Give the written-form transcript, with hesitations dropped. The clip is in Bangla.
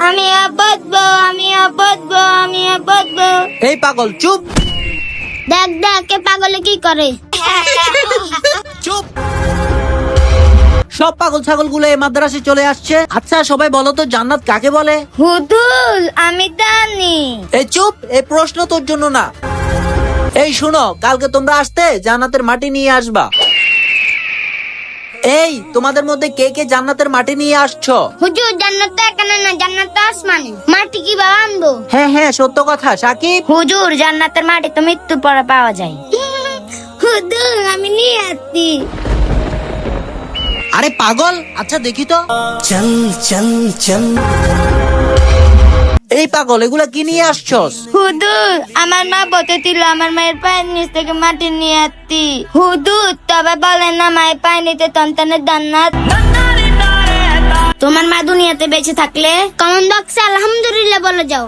আমি বদবো, আমি বদবো, আমি বদবো। এই পাগল চুপ। দেখ দেখ কে পাগলে কি করে। চুপ। সব পাগল ছাগল গুলো এই মাদ্রাসে চলে আসছে। আচ্ছা সবাই বলো তো জান্নাত কাকে বলে? হুদুল আমি জানি। এই চুপ, এই প্রশ্ন তোর জন্য না। এই শুনো, কালকে তোমরা আসতে জান্নাতের মাটি নিয়ে আসবা। এই তোমাদের মধ্যে কে কে জান্নাতের মাটি নিয়ে আসছো? হুজুর জান্নাত তো এখানে না, জান্নাত তো আসমানে। মাটি কিভাবে আনবো? হ্যাঁ হ্যাঁ সত্য কথা সাকিব। হুজুর জান্নাতের মাটি তো মৃত্যুর পরে পাওয়া যায়। হুজুর আমি নিয়ে আসছি। আরে পাগল, আচ্ছা দেখি তো। চল চল চল। এই পাগল এগুলা কি নিয়ে আসছস? হুজুর আমার মা বলতে দিল আমার মায়ের পায়ের নিচ থেকে মাটি নিয়ে আসছি। হুজুর তবে বলেন না মায়ের পায়ে নিতে সন্তানের জান্নাত। তোমার মা দুনিয়াতে বেঁচে থাকলে কমন বক্সে আলহামদুলিল্লাহ বলে যাও।